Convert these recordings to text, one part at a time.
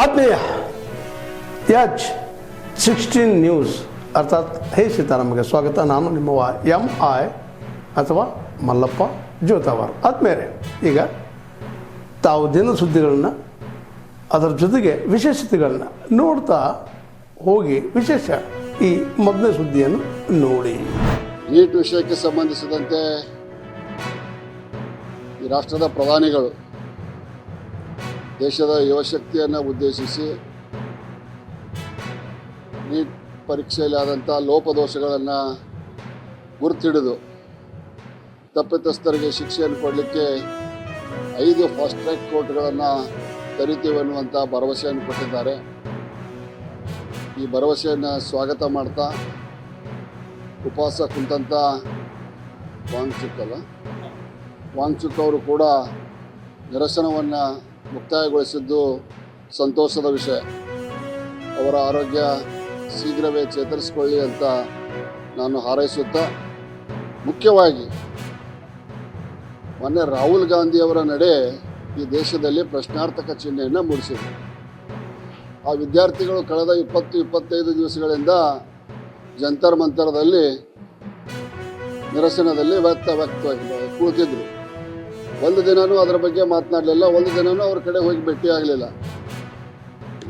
ಆತ್ಮೀಯ ಯಾಜ್ 16 ನ್ಯೂಸ್ ಅರ್ಥಾತ್ ಹೇ ಸೀತಾರಾಮಗೆ ಸ್ವಾಗತ. ನಾನು ನಿಮ್ಮವ MI ಅಥವಾ ಮಲ್ಲಪ್ಪ ಜೋತಾವರ್. ಆದ್ಮೇಲೆ ಈಗ ತಾವು ದಿನ ಸುದ್ದಿಗಳನ್ನು ಅದರ ಜೊತೆಗೆ ವಿಶೇಷತೆಗಳನ್ನ ನೋಡ್ತಾ ಹೋಗಿ ವಿಶೇಷ ಈ ಮೊದಲನೇ ಸುದ್ದಿಯನ್ನು ನೋಡಿ. ನೀಟ್ ವಿಷಯಕ್ಕೆ ಸಂಬಂಧಿಸಿದಂತೆ ಈ ರಾಷ್ಟ್ರದ ಪ್ರಧಾನಿಗಳು ದೇಶದ ಯುವಶಕ್ತಿಯನ್ನು ಉದ್ದೇಶಿಸಿ ನೀಟ್ ಪರೀಕ್ಷೆಯಲ್ಲಿ ಆದಂಥ ಲೋಪದೋಷಗಳನ್ನು ಗುರುತಿಡಿದು ತಪ್ಪಿತಸ್ಥರಿಗೆ ಶಿಕ್ಷೆಯನ್ನು ಕೊಡಲಿಕ್ಕೆ 5 ಫಾಸ್ಟ್ ಟ್ರ್ಯಾಕ್ ಕೋರ್ಟ್ಗಳನ್ನು ತರಿತೀವಿ ಅನ್ನುವಂಥ ಭರವಸೆಯನ್ನು ಕೊಟ್ಟಿದ್ದಾರೆ. ಈ ಭರವಸೆಯನ್ನು ಸ್ವಾಗತ ಮಾಡ್ತಾ ಉಪವಾಸ ಕುಂತಂಥ ವಾಂಗ್ಚುಕ್ ಅವರು ಕೂಡ ನಿರಸನವನ್ನು ಮುಕ್ತಾಯಗೊಳಿಸಿದ್ದು ಸಂತೋಷದ ವಿಷಯ. ಅವರ ಆರೋಗ್ಯ ಶೀಘ್ರವೇ ಚೇತರಿಸಿಕೊಳ್ಳಿ ಅಂತ ನಾನು ಹಾರೈಸುತ್ತಾ, ಮುಖ್ಯವಾಗಿ ಮೊನ್ನೆ ರಾಹುಲ್ ಗಾಂಧಿಯವರ ನಡೆ ಈ ದೇಶದಲ್ಲಿ ಪ್ರಶ್ನಾರ್ಥಕ ಚಿಹ್ನೆಯನ್ನು ಮೂಡಿಸಿದೆ. ಆ ವಿದ್ಯಾರ್ಥಿಗಳು ಕಳೆದ 20-25 ದಿವಸಗಳಿಂದ ಜಂತರ್ ಮಂತರದಲ್ಲಿ ನಿರಸನದಲ್ಲಿ ಕೂತಿದ್ರು. ಒಂದು ದಿನವೂ ಅದರ ಬಗ್ಗೆ ಮಾತನಾಡಲಿಲ್ಲ, ಒಂದು ದಿನವೂ ಅವ್ರ ಕಡೆ ಹೋಗಿ ಭೇಟಿಯಾಗಲಿಲ್ಲ.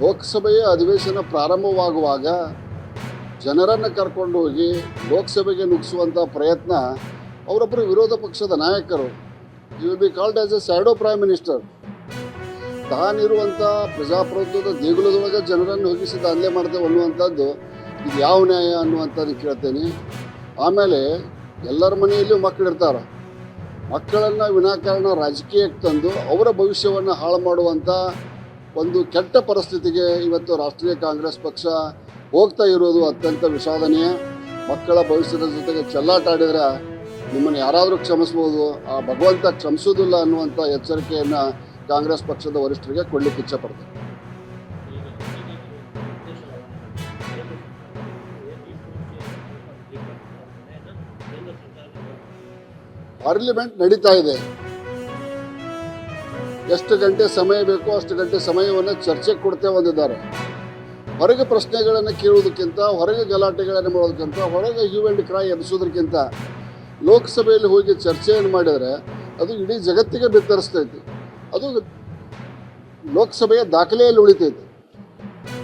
ಲೋಕಸಭೆಯ ಅಧಿವೇಶನ ಪ್ರಾರಂಭವಾಗುವಾಗ ಜನರನ್ನು ಕರ್ಕೊಂಡು ಹೋಗಿ ಲೋಕಸಭೆಗೆ ನುಗ್ಗಿಸುವಂಥ ಪ್ರಯತ್ನ ಅವರೊಬ್ಬರು ವಿರೋಧ ಪಕ್ಷದ ನಾಯಕರು. You will be called as a shadow prime minister. ತಾನಿರುವಂಥ ಪ್ರಜಾಪ್ರಭುತ್ವದ ದೇಗುಲದೊಳಗೆ ಜನರನ್ನು ಹೋಗಿಸಿ ದಾಂಧಲೆ ಮಾಡ್ತೇವೆ ಅನ್ನುವಂಥದ್ದು ಇದು ಯಾವ ನ್ಯಾಯ ಅನ್ನುವಂಥದ್ದು ಕೇಳ್ತೇನೆ. ಆಮೇಲೆ ಎಲ್ಲರ ಮನೆಯಲ್ಲಿಯೂ ಮಕ್ಕಳಿರ್ತಾರೆ. ಮಕ್ಕಳನ್ನು ವಿನಾಕಾರಣ ರಾಜಕೀಯಕ್ಕೆ ತಂದು ಅವರ ಭವಿಷ್ಯವನ್ನು ಹಾಳು ಮಾಡುವಂಥ ಒಂದು ಕೆಟ್ಟ ಪರಿಸ್ಥಿತಿಗೆ ಇವತ್ತು ರಾಷ್ಟ್ರೀಯ ಕಾಂಗ್ರೆಸ್ ಪಕ್ಷ ಹೋಗ್ತಾ ಇರೋದು ಅತ್ಯಂತ ವಿಷಾದನೀಯ. ಮಕ್ಕಳ ಭವಿಷ್ಯದ ಜೊತೆಗೆ ಚೆಲ್ಲಾಟ ಆಡಿದರೆ ನಿಮ್ಮನ್ನು ಯಾರಾದರೂ ಕ್ಷಮಿಸ್ಬೋದು, ಆ ಭಗವಂತ ಕ್ಷಮಿಸೋದಿಲ್ಲ ಅನ್ನುವಂಥ ಎಚ್ಚರಿಕೆಯನ್ನು ಕಾಂಗ್ರೆಸ್ ಪಕ್ಷದ ವರಿಷ್ಠರಿಗೆ ಕೊಡಲಿಕ್ಕೆ ಇಚ್ಛೆಪಡ್ತಾರೆ. ಪಾರ್ಲಿಮೆಂಟ್ ನಡೀತಾ ಇದೆ. ಎಷ್ಟು ಗಂಟೆ ಸಮಯ ಬೇಕೋ ಅಷ್ಟು ಗಂಟೆ ಸಮಯವನ್ನು ಚರ್ಚೆಗೆ ಕೊಡ್ತೇವೆ ಅಂದಿದ್ದಾರೆ. ಹೊರಗೆ ಪ್ರಶ್ನೆಗಳನ್ನು ಕೇಳುವುದಕ್ಕಿಂತ, ಹೊರಗೆ ಗಲಾಟೆಗಳನ್ನು ಮಾಡೋದಕ್ಕಿಂತ, ಹೊರಗೆ ಹ್ಯೂ ಆ್ಯಂಡ್ ಕ್ರೈ ಎಬ್ಬಿಸೋದಕ್ಕಿಂತ ಲೋಕಸಭೆಯಲ್ಲಿ ಹೋಗಿ ಚರ್ಚೆಯನ್ನು ಮಾಡಿದರೆ ಅದು ಇಡೀ ಜಗತ್ತಿಗೆ ಬಿತ್ತರಿಸ್ತೈತಿ. ಅದು ಲೋಕಸಭೆಯ ದಾಖಲೆಯಲ್ಲಿ ಉಳಿತೈತಿ.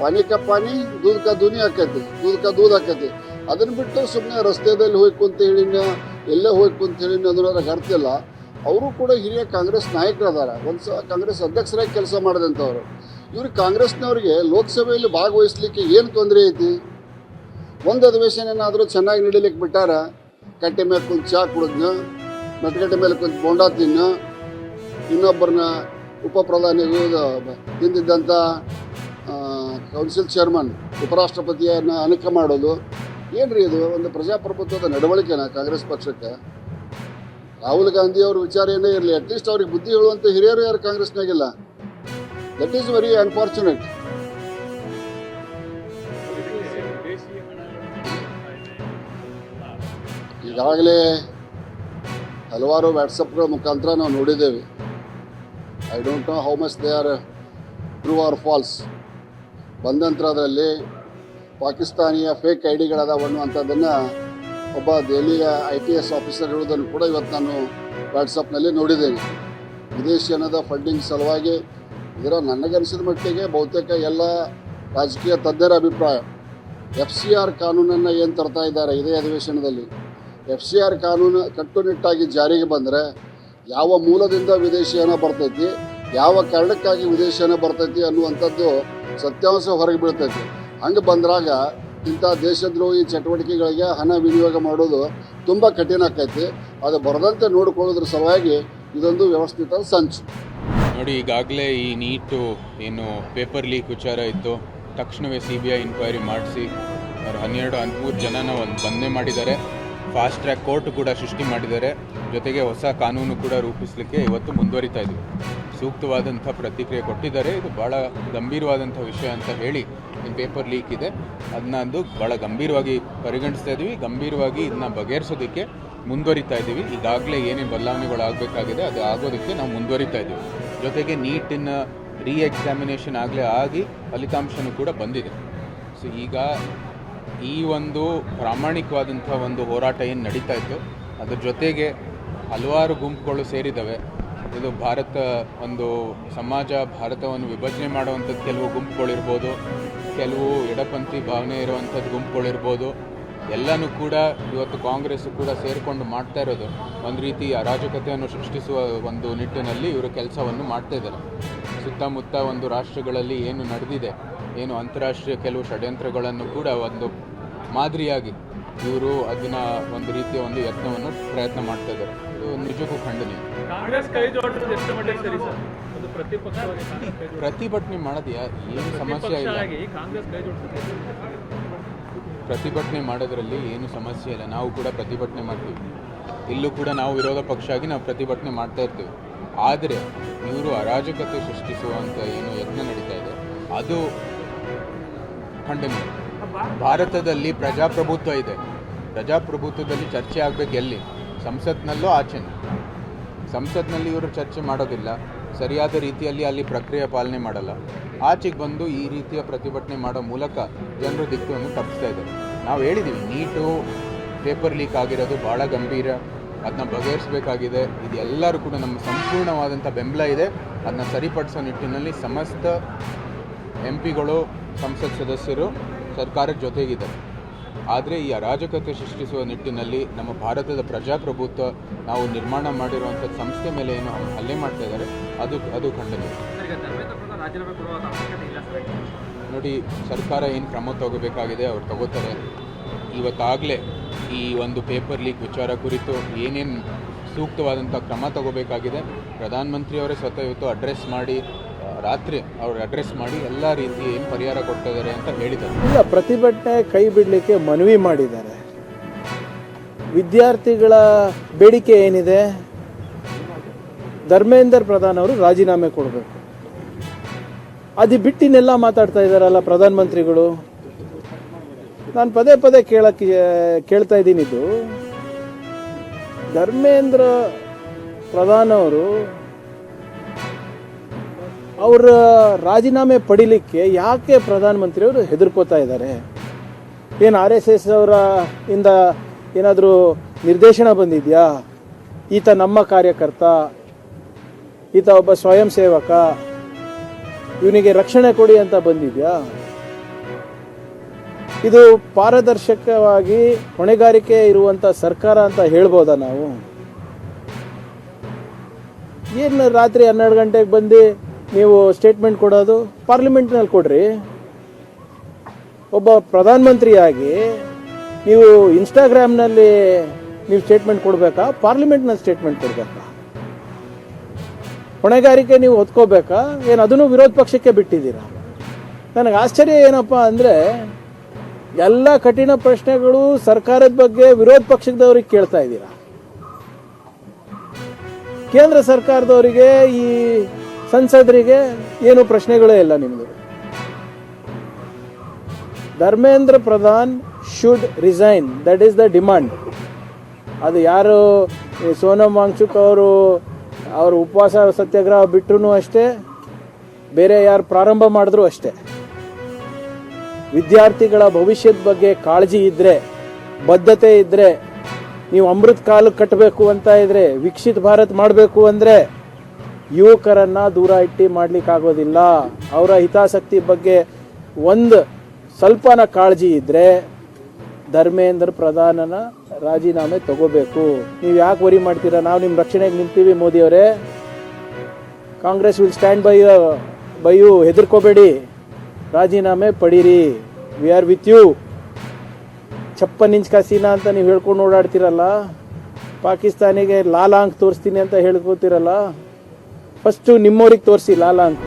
ಪಾನಿ ಕಾ ಪಾನಿ, ದೂದ್ ಕಾ ದೂನಿ ಹಾಕೈತಿ, ದೂದ್ ಕಾ ದೂದ್ ಹಾಕೈತಿ. ಅದನ್ನು ಬಿಟ್ಟು ಸುಮ್ಮನೆ ರಸ್ತೆಯಲ್ಲಿ ಹೋಗಿ ಕುಂತ ಹೇಳಿನ, ಎಲ್ಲೇ ಹೋಗಿ ಕುಂತ ಹೇಳಿನ ಅದರ ಅರ್ಥ ಇಲ್ಲ. ಅವರು ಕೂಡ ಹಿರಿಯ ಕಾಂಗ್ರೆಸ್ ನಾಯಕರದಾರ, ಒಂದು ಸಲ ಕಾಂಗ್ರೆಸ್ ಅಧ್ಯಕ್ಷರಾಗಿ ಕೆಲಸ ಮಾಡಿದಂಥವ್ರು. ಇವರು ಕಾಂಗ್ರೆಸ್ನವ್ರಿಗೆ ಲೋಕಸಭೆಯಲ್ಲಿ ಭಾಗವಹಿಸ್ಲಿಕ್ಕೆ ಏನು ತೊಂದರೆ ಐತಿ? ಒಂದು ಅಧಿವೇಶನ ಏನಾದರೂ ಚೆನ್ನಾಗಿ ನಡೀಲಿಕ್ಕೆ ಬಿಟ್ಟಾರ, ಕಟ್ಟೆ ಮೇಲೆ ಕುಂತು ಚಹಾ ಕುಡಿದ್ನ, ನಟಗಟ್ಟೆ ಮೇಲೆ ಕುಂತು ಬೋಂಡಾ ತಿನ್ನ, ಇನ್ನೊಬ್ಬರನ್ನ ಉಪ ಪ್ರಧಾನಿ ಹಿಂದಿದ್ದಂಥ ಕೌನ್ಸಿಲ್ ಚೇರ್ಮನ್ ಉಪರಾಷ್ಟ್ರಪತಿಯನ್ನು ಅನೇಕ ಮಾಡೋದು ಏನ್ರಿ ಇದು? ಒಂದು ಪ್ರಜಾಪ್ರಭುತ್ವದ ನಡವಳಿಕೆನ ಕಾಂಗ್ರೆಸ್ ಪಕ್ಷಕ್ಕೆ? ರಾಹುಲ್ ಗಾಂಧಿ ಅವ್ರ ವಿಚಾರ ಏನೇ ಇರಲಿ, ಅಟ್ಲೀಸ್ಟ್ ಅವ್ರಿಗೆ ಬುದ್ಧಿ ಹೇಳುವಂಥ ಹಿರಿಯರು ಯಾರು ಕಾಂಗ್ರೆಸ್ನಾಗಿಲ್ಲ. That is very unfortunate. ಈಗಾಗಲೇ ಹಲವಾರು ವಾಟ್ಸಪ್ಗಳ ಮುಖಾಂತರ ನಾವು ನೋಡಿದ್ದೇವೆ. I don't know how much they are true or false. ಬಂದಂತರ ಅದರಲ್ಲಿ ಪಾಕಿಸ್ತಾನಿಯ ಫೇಕ್ ಐಡಿಗಳದಾವ ಅನ್ನುವಂಥದ್ದನ್ನು ಒಬ್ಬ ದೆಹಲಿಯ IPS ಆಫೀಸರ್ ಹೇಳುವುದನ್ನು ಕೂಡ ಇವತ್ತು ನಾನು ವಾಟ್ಸಪ್ನಲ್ಲಿ ನೋಡಿದ್ದೇನೆ. ವಿದೇಶಿ ಹಣದ ಫಂಡಿಂಗ್ ಸಲುವಾಗಿ ಇದರ ನನಗನಿಸಿದ ಮಟ್ಟಿಗೆ ಬಹುತೇಕ ಎಲ್ಲ ರಾಜಕೀಯ ತಜ್ಞರ ಅಭಿಪ್ರಾಯ FCR ಕಾನೂನನ್ನು ಏನು ತರ್ತಾ ಇದ್ದಾರೆ ಇದೇ ಅಧಿವೇಶನದಲ್ಲಿ, FCR ಕಾನೂನು ಕಟ್ಟುನಿಟ್ಟಾಗಿ ಜಾರಿಗೆ ಬಂದರೆ ಯಾವ ಮೂಲದಿಂದ ವಿದೇಶಿ ಹಣ ಬರ್ತೈತಿ, ಯಾವ ಕಾರಣಕ್ಕಾಗಿ ವಿದೇಶಿ ಹಣ ಬರ್ತೈತಿ ಅನ್ನುವಂಥದ್ದು ಸತ್ಯಾಂಶ ಹೊರಗೆ ಬೀಳ್ತೈತಿ. ಹಂಗೆ ಬಂದ್ರಾಗ ಇಂಥ ದೇಶದ್ರೋಹಿ ಚಟುವಟಿಕೆಗಳಿಗೆ ಹಣ ವಿನಿಯೋಗ ಮಾಡೋದು ತುಂಬ ಕಠಿಣ ಆಕೈತಿ. ಅದು ಬರದಂತೆ ನೋಡಿಕೊಳ್ಳೋದ್ರ ಸಲುವಾಗಿ ಇದೊಂದು ವ್ಯವಸ್ಥಿತ ಸಂಚು. ನೋಡಿ, ಈಗಾಗಲೇ ಈ ನೀಟು ಏನು ಪೇಪರ್ ಲೀಕ್ ವಿಚಾರ ಇತ್ತು, ತಕ್ಷಣವೇ CBI ಇನ್ಕ್ವೈರಿ ಮಾಡಿಸಿ ಅವ್ರು 12-13 ಜನನ ಬಂಧನೆ ಮಾಡಿದ್ದಾರೆ. ಫಾಸ್ಟ್ ಟ್ರ್ಯಾಕ್ ಕೋರ್ಟ್ ಕೂಡ ಸೃಷ್ಟಿ ಮಾಡಿದ್ದಾರೆ. ಜೊತೆಗೆ ಹೊಸ ಕಾನೂನು ಕೂಡ ರೂಪಿಸಲಿಕ್ಕೆ ಇವತ್ತು ಮುಂದುವರಿತಾ ಇದ್ವಿ. ಸೂಕ್ತವಾದಂಥ ಪ್ರತಿಕ್ರಿಯೆ ಕೊಟ್ಟಿದ್ದಾರೆ. ಇದು ಭಾಳ ಗಂಭೀರವಾದಂಥ ವಿಷಯ ಅಂತ ಹೇಳಿ ಏನು ಪೇಪರ್ ಲೀಕ್ ಇದೆ ಅದನ್ನ ಭಾಳ ಗಂಭೀರವಾಗಿ ಪರಿಗಣಿಸ್ತಾ ಇದ್ದೀವಿ. ಗಂಭೀರವಾಗಿ ಇದನ್ನ ಬಗೆಹರಿಸೋದಕ್ಕೆ ಮುಂದುವರಿತಾ ಇದ್ದೀವಿ. ಈಗಾಗಲೇ ಏನೇನು ಬದಲಾವಣೆಗಳು ಆಗಬೇಕಾಗಿದೆ ಅದು ಆಗೋದಕ್ಕೆ ನಾವು ಮುಂದುವರಿತಾ ಇದ್ದೀವಿ. ಜೊತೆಗೆ ನೀಟಿನ ಎಕ್ಸಾಮಿನೇಷನ್ ಆಗಲೇ ಆಗಿ ಫಲಿತಾಂಶನೂ ಕೂಡ ಬಂದಿದೆ. ಸೊ ಈಗ ಈ ಒಂದು ಪ್ರಾಮಾಣಿಕವಾದಂಥ ಒಂದು ಹೋರಾಟ ಏನು ನಡೀತಾ ಇತ್ತು, ಅದ್ರ ಜೊತೆಗೆ ಹಲವಾರು ಗುಂಪುಗಳು ಸೇರಿದ್ದಾವೆ. ಇದು ಭಾರತ ಒಂದು ಸಮಾಜ, ಭಾರತವನ್ನು ವಿಭಜನೆ ಮಾಡುವಂಥದ್ದು ಕೆಲವು ಗುಂಪುಗಳಿರ್ಬೋದು, ಕೆಲವು ಎಡಪಂಥಿ ಭಾವನೆ ಇರುವಂಥದ್ದು ಗುಂಪುಗಳಿರ್ಬೋದು. ಎಲ್ಲನೂ ಕೂಡ ಇವತ್ತು ಕಾಂಗ್ರೆಸ್ಸು ಕೂಡ ಸೇರಿಕೊಂಡು ಮಾಡ್ತಾ ಇರೋದು ಒಂದು ರೀತಿ ಅರಾಜಕತೆಯನ್ನು ಸೃಷ್ಟಿಸುವ ಒಂದು ನಿಟ್ಟಿನಲ್ಲಿ ಇವರು ಕೆಲಸವನ್ನು ಮಾಡ್ತಾ ಇದ್ದಾರೆ. ಸುತ್ತಮುತ್ತ ಒಂದು ರಾಷ್ಟ್ರಗಳಲ್ಲಿ ಏನು ನಡೆದಿದೆ, ಏನು ಅಂತಾರಾಷ್ಟ್ರೀಯ ಕೆಲವು ಷಡ್ಯಂತ್ರಗಳನ್ನು ಕೂಡ ಒಂದು ಮಾದರಿಯಾಗಿ ಇವರು ಅದನ್ನ ಒಂದು ರೀತಿಯ ಒಂದು ಯತ್ನವನ್ನು ಪ್ರಯತ್ನ ಮಾಡ್ತಾ ಇದ್ದಾರೆ. ಇದು ನಿಜಕ್ಕೂ ಖಂಡನೀಯ. ಕಾಂಗ್ರೆಸ್ ಕೈ ಜೋಡಿಸೋದು ಎಷ್ಟು ಮಟ್ಟಿಗೆ ಸರಿ ಸರ್? ಒಂದು ಪ್ರತಿಪಕ್ಷವಾಗಿ ಕಾಂಗ್ರೆಸ್ ಕೈ ಪ್ರತಿಭಟನೆ ಮಾಡೋದು ಏನು ಸಮಸ್ಯೆ ಇಲ್ಲ. ಕಾಂಗ್ರೆಸ್ ಕೈ ಜೋಡಿಸೋದು ಪ್ರತಿಭಟನೆ ಮಾಡೋದ್ರಲ್ಲಿ ಏನು ಸಮಸ್ಯೆ ಇಲ್ಲ. ನಾವು ಕೂಡ ಪ್ರತಿಭಟನೆ ಮಾಡ್ತೀವಿ. ಇಲ್ಲೂ ಕೂಡ ನಾವು ವಿರೋಧ ಪಕ್ಷ ಆಗಿ ನಾವು ಪ್ರತಿಭಟನೆ ಮಾಡ್ತಾ ಇರ್ತೀವಿ. ಆದರೆ ಇವರು ಅರಾಜಕತೆ ಸೃಷ್ಟಿಸುವಂಥ ಏನು ಯತ್ನ ನಡೀತಾ ಇದೆ ಅದು ಖಂಡನೀಯ. ಭಾರತದಲ್ಲಿ ಪ್ರಜಾಪ್ರಭುತ್ವ ಇದೆ. ಪ್ರಜಾಪ್ರಭುತ್ವದಲ್ಲಿ ಚರ್ಚೆ ಆಗಬೇಕು ಎಲ್ಲಿ? ಸಂಸತ್ನಲ್ಲೋ ಆಚೆನೋ. ಸಂಸತ್ನಲ್ಲಿ ಇವರು ಚರ್ಚೆ ಮಾಡೋದಿಲ್ಲ, ಸರಿಯಾದ ರೀತಿಯಲ್ಲಿ ಅಲ್ಲಿ ಪ್ರಕ್ರಿಯೆ ಪಾಲನೆ ಮಾಡಲ್ಲ. ಆಚೆಗೆ ಬಂದು ಈ ರೀತಿಯ ಪ್ರತಿಭಟನೆ ಮಾಡೋ ಮೂಲಕ ಜನರ ದಿಕ್ಕನ್ನು ತಪ್ಪಿಸ್ತಾ ಇದ್ದಾರೆ. ನಾವು ಹೇಳಿದ್ದೀವಿ, ನೀಟು ಪೇಪರ್ ಲೀಕ್ ಆಗಿರೋದು ಭಾಳ ಗಂಭೀರ, ಅದನ್ನ ಬಗೆಹರಿಸಬೇಕಾಗಿದೆ. ಇದು ಎಲ್ಲರೂ ಕೂಡ ನಮ್ಮ ಸಂಪೂರ್ಣವಾದಂಥ ಬೆಂಬಲ ಇದೆ. ಅದನ್ನ ಸರಿಪಡಿಸೋ ನಿಟ್ಟಿನಲ್ಲಿ ಸಮಸ್ತ MP ಗಳು, ಸಂಸತ್ ಸದಸ್ಯರು ಸರ್ಕಾರದ ಜೊತೆಗಿದ್ದಾರೆ. ಆದರೆ ಈ ಅರಾಜಕತೆ ಸೃಷ್ಟಿಸುವ ನಿಟ್ಟಿನಲ್ಲಿ ನಮ್ಮ ಭಾರತದ ಪ್ರಜಾಪ್ರಭುತ್ವ, ನಾವು ನಿರ್ಮಾಣ ಮಾಡಿರುವಂಥ ಸಂಸ್ಥೆ ಮೇಲೆ ಏನು ಹಲ್ಲೆ ಮಾಡ್ತಾ ಇದ್ದಾರೆ ಅದು ಖಂಡನೀಯ. ನೋಡಿ, ಸರ್ಕಾರ ಏನು ಕ್ರಮ ತಗೋಬೇಕಾಗಿದೆ ಅವ್ರು ತಗೋತಾರೆ. ಇವತ್ತಾಗಲೇ ಈ ಒಂದು ಪೇಪರ್ ಲೀಕ್ ವಿಚಾರ ಕುರಿತು ಏನೇನು ಸೂಕ್ತವಾದಂಥ ಕ್ರಮ ತಗೋಬೇಕಾಗಿದೆ ಪ್ರಧಾನಮಂತ್ರಿಯವರೇ ಸ್ವತಃ ಇವತ್ತು ರಾತ್ರಿ ಅವ್ರು ಅಡ್ರೆಸ್ ಮಾಡಿ ಎಲ್ಲ ರೀತಿ ಏನು ಪರಿಹಾರ ಕೊಡ್ತಾ ಇದ್ದಾರೆ ಅಂತ ಹೇಳಿದ್ದಾರೆ. ಇಲ್ಲ, ಪ್ರತಿಭಟನೆ ಕೈ ಬಿಡಲಿಕ್ಕೆ ಮನವಿ ಮಾಡಿದ್ದಾರೆ. ವಿದ್ಯಾರ್ಥಿಗಳ ಬೇಡಿಕೆ ಏನಿದೆ? ಧರ್ಮೇಂದ್ರ ಪ್ರಧಾನ್ ಅವರು ರಾಜೀನಾಮೆ ಕೊಡಬೇಕು. ಅದು ಬಿಟ್ಟಿನೆಲ್ಲ ಮಾತಾಡ್ತಾ ಇದ್ದಾರಲ್ಲ ಪ್ರಧಾನಮಂತ್ರಿಗಳು. ನಾನು ಪದೇ ಪದೇ ಕೇಳ್ತಾ ಇದ್ದೀನಿದ್ದು, ಧರ್ಮೇಂದ್ರ ಪ್ರಧಾನ್ ಅವರು ಅವರ ರಾಜೀನಾಮೆ ಪಡಿಲಿಕ್ಕೆ ಯಾಕೆ ಪ್ರಧಾನಮಂತ್ರಿಯವರು ಹೆದರ್ಕೋತಾ ಇದ್ದಾರೆ? ಏನು RSS ಅವರ ಇಂದ ಏನಾದರೂ ನಿರ್ದೇಶನ ಬಂದಿದೆಯಾ? ಈತ ನಮ್ಮ ಕಾರ್ಯಕರ್ತ, ಈತ ಒಬ್ಬ ಸ್ವಯಂ ಸೇವಕ, ಇವನಿಗೆ ರಕ್ಷಣೆ ಕೊಡಿ ಅಂತ ಬಂದಿದೆಯಾ? ಇದು ಪಾರದರ್ಶಕವಾಗಿ ಹೊಣೆಗಾರಿಕೆ ಇರುವಂಥ ಸರ್ಕಾರ ಅಂತ ಹೇಳ್ಬೋದಾ ನಾವು? ಏನು ರಾತ್ರಿ 12 ಗಂಟೆಗೆ ಬಂದು ನೀವು ಸ್ಟೇಟ್ಮೆಂಟ್ ಕೊಡೋದು? ಪಾರ್ಲಿಮೆಂಟ್ನಲ್ಲಿ ಕೊಡ್ರಿ. ಒಬ್ಬ ಪ್ರಧಾನಮಂತ್ರಿಯಾಗಿ ನೀವು ಇನ್ಸ್ಟಾಗ್ರಾಮ್ನಲ್ಲಿ ನೀವು ಸ್ಟೇಟ್ಮೆಂಟ್ ಕೊಡಬೇಕಾ? ಪಾರ್ಲಿಮೆಂಟ್ನಲ್ಲಿ ಸ್ಟೇಟ್ಮೆಂಟ್ ಕೊಡಬೇಕಾ? ಹೊಣೆಗಾರಿಕೆ ನೀವು ಹೊತ್ಕೋಬೇಕಾ? ಏನು ಅದನ್ನು ವಿರೋಧ ಪಕ್ಷಕ್ಕೆ ಬಿಟ್ಟಿದ್ದೀರಾ? ನನಗೆ ಆಶ್ಚರ್ಯ ಏನಪ್ಪ ಅಂದರೆ, ಎಲ್ಲ ಕಠಿಣ ಪ್ರಶ್ನೆಗಳು ಸರ್ಕಾರದ ಬಗ್ಗೆ ವಿರೋಧ ಪಕ್ಷದವ್ರಿಗೆ ಕೇಳ್ತಾ ಇದ್ದೀರಾ. ಕೇಂದ್ರ ಸರ್ಕಾರದವರಿಗೆ, ಈ ಸಂಸದರಿಗೆ ಏನು ಪ್ರಶ್ನೆಗಳೇ ಇಲ್ಲ ನಿಮ್ಮದು. Dharmendra Pradhan should resign, that is the demand. ಅದು ಯಾರು ಸೋನಮ್ ವಾಂಗ್ಚುಕ್ ಅವರು ಉಪವಾಸ ಸತ್ಯಾಗ್ರಹ ಬಿಟ್ಟರು ಅಷ್ಟೇ, ಬೇರೆ ಯಾರು ಪ್ರಾರಂಭ ಮಾಡಿದ್ರು ಅಷ್ಟೇ. ವಿದ್ಯಾರ್ಥಿಗಳ ಭವಿಷ್ಯದ ಬಗ್ಗೆ ಕಾಳಜಿ ಇದ್ದರೆ, ಬದ್ಧತೆ ಇದ್ದರೆ, ನೀವು ಅಮೃತ ಕಾಲ ಕಟ್ಟಬೇಕು ಅಂತ ಇದ್ರೆ, ವಿಕಸಿತ ಭಾರತ್ ಮಾಡಬೇಕು ಅಂದರೆ ಯುವಕರನ್ನು ದೂರ ಇಟ್ಟು ಮಾಡಲಿಕ್ಕಾಗೋದಿಲ್ಲ. ಅವರ ಹಿತಾಸಕ್ತಿ ಬಗ್ಗೆ ಒಂದು ಸ್ವಲ್ಪನ ಕಾಳಜಿ ಇದ್ದರೆ ಧರ್ಮೇಂದ್ರ ಪ್ರಧಾನನ ರಾಜೀನಾಮೆ ತಗೋಬೇಕು. ನೀವು ಯಾಕೆ ವರಿ ಮಾಡ್ತೀರಾ? ನಾವು ನಿಮ್ಮ ರಕ್ಷಣೆಗೆ ನಿಂತೀವಿ ಮೋದಿಯವರೇ. Congress will stand by you. ಹೆದರ್ಕೋಬೇಡಿ, ರಾಜೀನಾಮೆ ಪಡೀರಿ. We are with you. 56 inch ಕಸಿನಾ ಅಂತ ನೀವು ಹೇಳ್ಕೊಂಡು ಓಡಾಡ್ತಿರಲ್ಲ, ಪಾಕಿಸ್ತಾನಿಗೆ ಲಾಲಾಂಕ್ ತೋರಿಸ್ತೀನಿ ಅಂತ ಹೇಳ್ಕೋತಿರಲ್ಲ, ಫಸ್ಟು ನಿಮ್ಮವ್ರಿಗೆ ತೋರಿಸಿ ಲಾಲಾಂಕ್.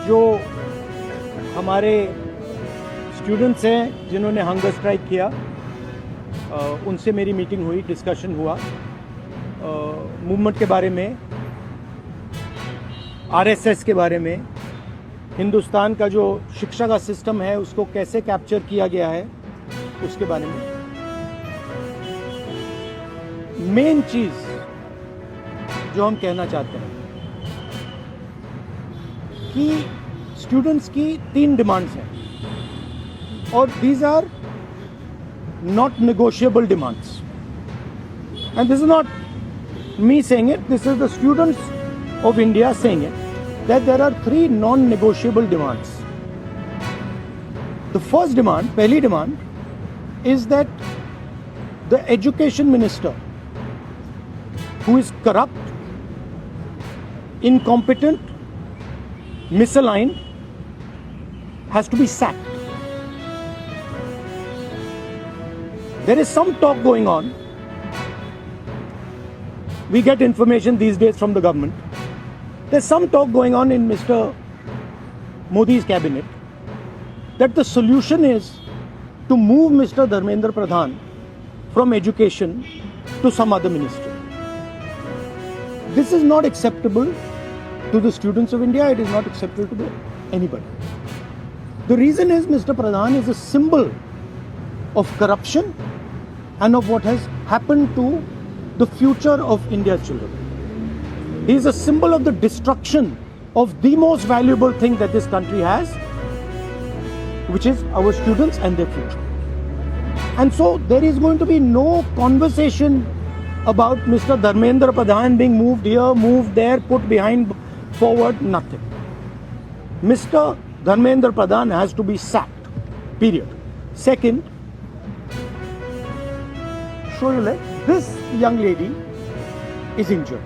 जो हमारे स्टूडेंट्स हैं जिन्होंने हंगर स्ट्राइक किया, उनसे मेरी मीटिंग हुई, डिस्कशन हुआ मूवमेंट के बारे में, RSS के बारे में, हिंदुस्तान का जो शिक्षा का सिस्टम है उसको कैसे कैप्चर किया गया है उसके बारे में. मेन चीज़ जो हम कहना चाहते हैं कि स्टूडेंट्स की 3 डिमांड्स हैं और these are not negotiable demands and this is not me saying it, this is the students of India saying it, that there are 3 non negotiable demands. The first demand, पहली demand, is that the education minister, who is corrupt, incompetent, misaligned, has to be sacked. There is some talk going on. We get information these days from the government. There's some talk going on in Mr. Modi's cabinet that the solution is to move Mr. Dharmendra Pradhan from education to some other ministry. This is not acceptable to the students of India. It is not acceptable to anybody. The reason is Mr. Pradhan is a symbol of corruption and of what has happened to the future of India's children. He is a symbol of the destruction of the most valuable thing that this country has, which is our students and their future. And so there is going to be no conversation about Mr. Dharmendra Pradhan being moved here, moved there, put behind, forward, nothing. Mr. Dharmendra Pradhan has to be sacked, period. Second, show you like this young lady is injured.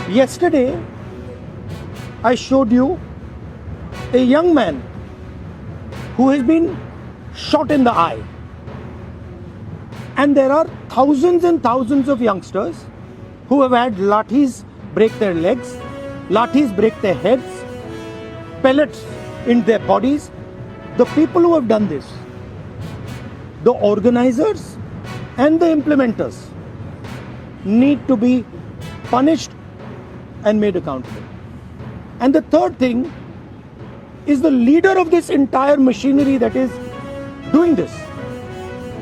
Yesterday, I showed you a young man who has been shot in the eye. And there are thousands and thousands of youngsters who have had lathis break their legs, lathis break their heads, pellets in their bodies. The people who have done this, the organizers and the implementers, need to be punished and made accountable. And the third thing is the leader of this entire machinery that is doing this,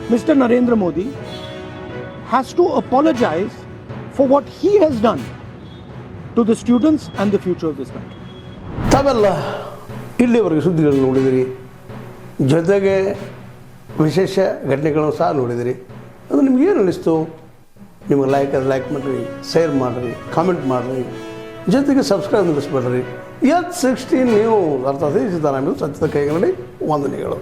Mr. Narendra Modi, has to apologize for what he has done to the students and the future of this country. ತಾವೆಲ್ಲ ಇಲ್ಲಿವರೆಗೆ ಸುದ್ದಿಗಳನ್ನು ನೋಡಿದಿರಿ, ಜೊತೆಗೆ ವಿಶೇಷ ಘಟನೆಗಳನ್ನು ಸಹ ನೋಡಿದಿರಿ. ಅದು ನಿಮಗೇನು ಅನ್ನಿಸ್ತು? ನಿಮಗೆ ಲೈಕ್ ಮಾಡಿರಿ, ಶೇರ್ ಮಾಡಿರಿ, ಕಾಮೆಂಟ್ ಮಾಡಿರಿ, ಜೊತೆಗೆ ಸಬ್ಸ್ಕ್ರೈಬ್ ನಿಲ್ಲಿಸ್ಬೇಡ್ರಿ. H16 ನ್ಯೂಸ್ ಅರ್ಥಾತ್ ಸಿದ್ದರಾಮಯ್ಯ ಸತ್ಯದ ಕೈಗಳಲ್ಲಿ ವಂದನೆಗಳು.